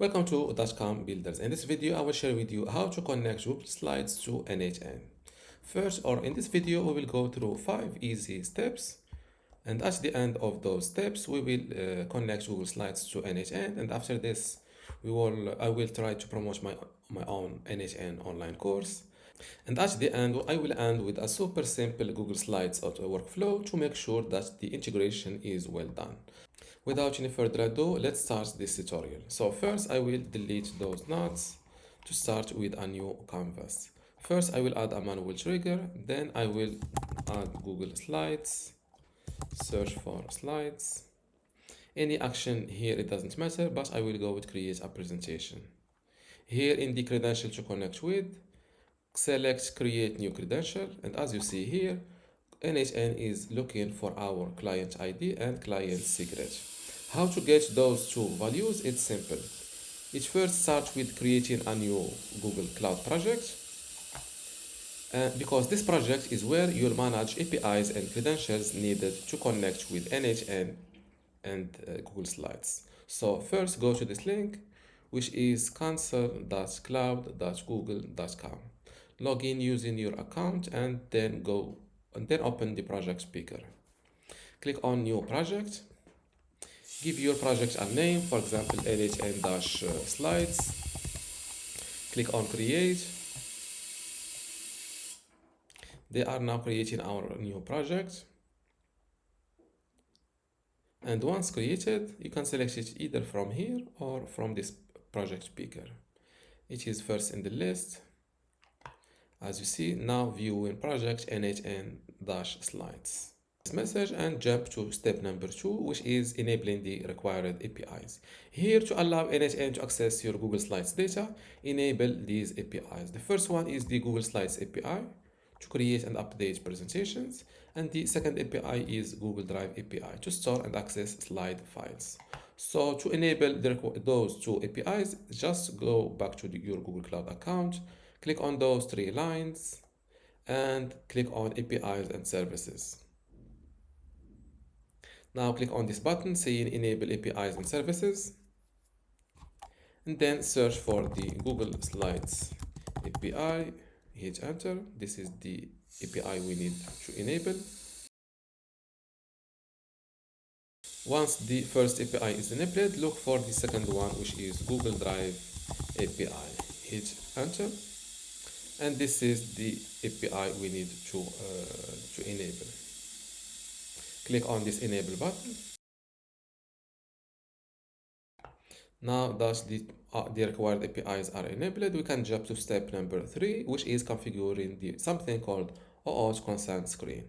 Welcome to dotcom.builders. In this video, I will share with you how to connect Google Slides to n8n. First, or in this video, we will go through 5 easy steps, and at the end of those steps, we will connect Google Slides to n8n. And after this, I will try to promote my own n8n online course. And at the end, I will end with a super simple Google Slides workflow to make sure that the integration is well done. Without any further ado, let's start this tutorial. So first I will delete those nodes to start with a new canvas. First I will add a manual trigger, then I will add Google Slides, search for slides. Any action here, it doesn't matter, but I will go with create a presentation. Here in the credential to connect with, select create new credential, and as you see here, n8n is looking for our client ID and client secret. How to get those two values? It's simple. It first starts with creating a new Google Cloud project, because this project is where you'll manage APIs and credentials needed to connect with n8n and Google Slides. So first go to this link, which is console.cloud.google.com. Log in using your account and then open the project speaker. Click on new project. Give your project a name, for example, n8n-slides. Click on create. They are now creating our new project. And once created, you can select it either from here or from this project speaker. It is first in the list. As you see, now viewing project n8n-slides. This message and jump to step number 2, which is enabling the required APIs. Here, to allow n8n to access your Google Slides data, enable these APIs. The first one is the Google Slides API to create and update presentations, and the second API is Google Drive API to store and access slide files. So to enable those two APIs, just go back to your Google Cloud account, click on those 3 lines, and click on APIs and services. Now click on this button saying enable APIs and services, and then search for the Google Slides API, hit enter. This is the API we need to enable. Once the first API is enabled, look for the second one, which is Google Drive API. Hit enter, and this is the API we need to enable. Click on this enable button. Now that the required APIs are enabled, we can jump to step number 3, which is configuring something called OAuth consent screen.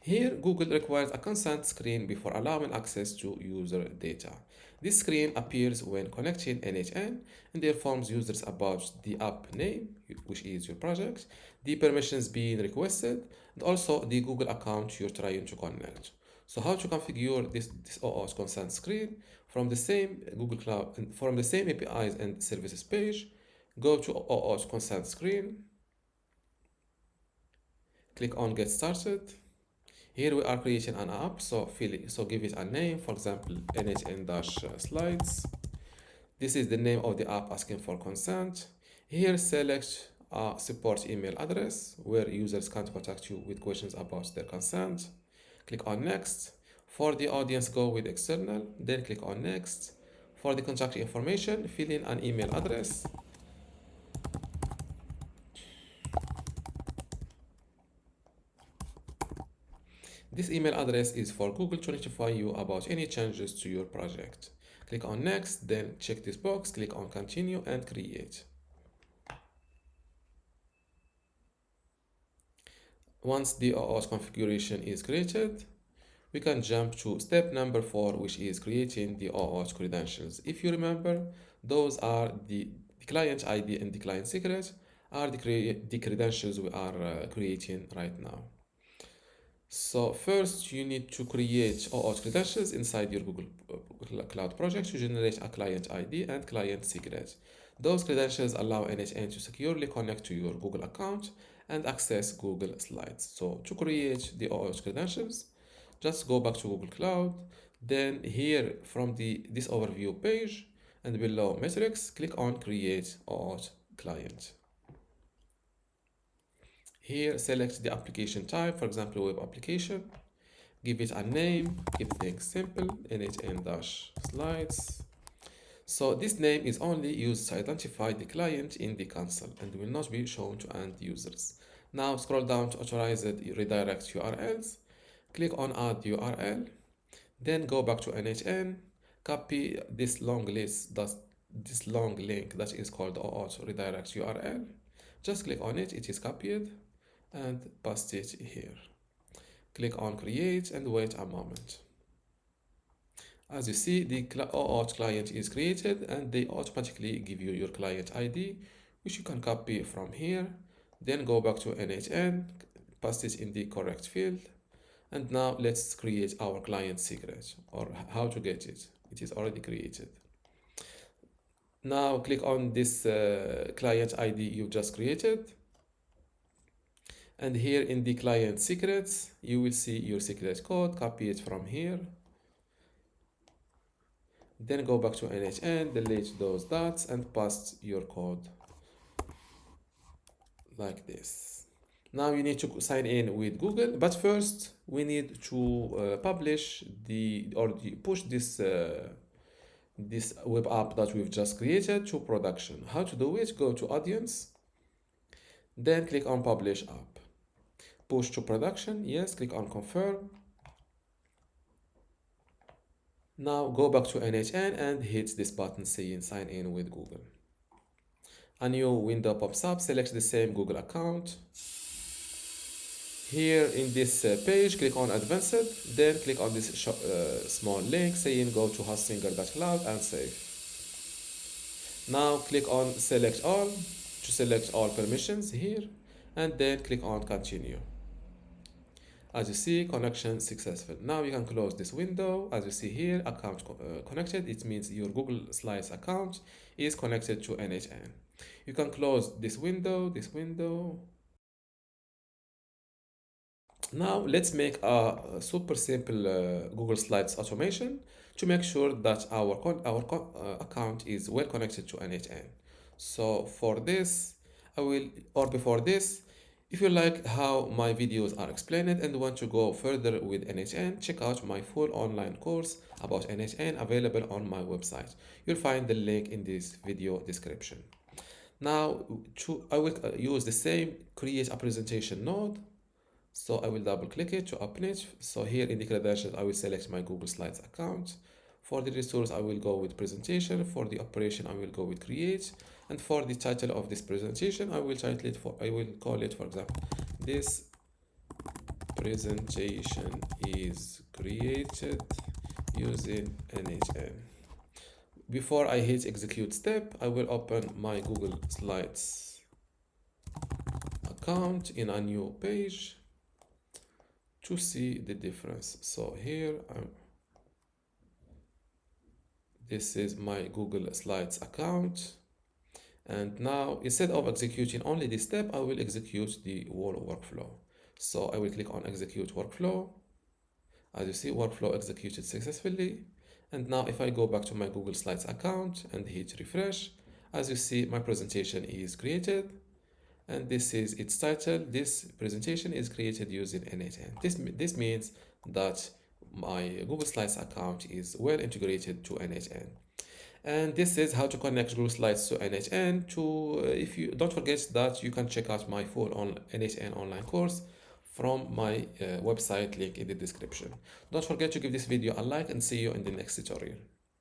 Here, Google requires a consent screen before allowing access to user data. This screen appears when connecting n8n and informs users about the app name, which is your project, the permissions being requested, and also the Google account you're trying to connect. So how to configure this OAuth consent screen? From the same Google Cloud and from the same APIs and services page, go to OAuth consent screen. Click on get started. Here we are creating an app, so give it a name, for example, n8n-slides. This is the name of the app asking for consent. Here select a support email address where users can contact you with questions about their consent. Click on next. For the audience, go with external, then click on next. For the contact information, fill in an email address. This email address is for Google to notify you about any changes to your project. Click on next, then check this box, click on continue and create. Once the OAuth configuration is created, we can jump to step number 4, which is creating the OAuth credentials. If you remember, those are the client ID and the client secret are the credentials we are creating right now. So first you need to create OAuth credentials inside your Google Cloud project to generate a client ID and client secret. Those credentials allow n8n to securely connect to your Google account and access Google Slides. So to create the OAuth credentials, just go back to Google Cloud, then here from this overview page, and below metrics, click on create OAuth client. Here, select the application type, for example, web application. Give it a name, keep things simple, n8n-slides. So this name is only used to identify the client in the console and will not be shown to end users. Now scroll down to authorized redirect URLs. Click on add URL. Then go back to n8n. Copy this long link that is called OAuth redirect URL. Just click on it, it is copied, and paste it here. Click on create and wait a moment. As you see, the OAuth client is created and they automatically give you your client ID, which you can copy from here. Then go back to n8n, paste it in the correct field. And now let's create our client secret, or how to get it. It is already created. Now click on this client ID you just created. And here in the client secrets, you will see your secret code. Copy it from here. Then go back to n8n, delete those dots and paste your code like this. Now you need to sign in with Google, but first we need to push this web app that we've just created to production. How to do it? Go to audience, then click on publish app. Push to production, yes, click on confirm. Now go back to n8n and hit this button saying sign in with Google. A new window pops up, select the same Google account. Here in this page, click on advanced, then click on this small link saying go to hostinger.cloud and save. Now click on select all to select all permissions here, and then click on continue. As you see, connection successful. Now you can close this window. As you see here, account connected. It means your Google Slides account is connected to n8n. You can close this window, Now let's make a super simple Google Slides automation to make sure that our account is well connected to n8n. So for this, before this, if you like how my videos are explained and want to go further with n8n, check out my full online course about n8n available on my website. You'll find the link in this video description. Now I will use the same create a presentation node. So I will double click it to open it. So here in the credentials, I will select my Google Slides account. For the resource, I will go with presentation. For the operation, I will go with create. And for the title of this presentation, I will call it, for example, this presentation is created using n8n. Before I hit execute step, I will open my Google Slides account in a new page to see the difference. So here, this is my Google Slides account. And now, instead of executing only this step, I will execute the whole workflow. So I will click on execute workflow. As you see, workflow executed successfully. And now if I go back to my Google Slides account and hit refresh, as you see, my presentation is created. And this is its title. This presentation is created using n8n. This means that my Google Slides account is well integrated to n8n. And this is how to connect Google Slides to n8n. If you don't forget that you can check out my full n8n online course from my website, link in the description. Don't forget to give this video a like and see you in the next tutorial.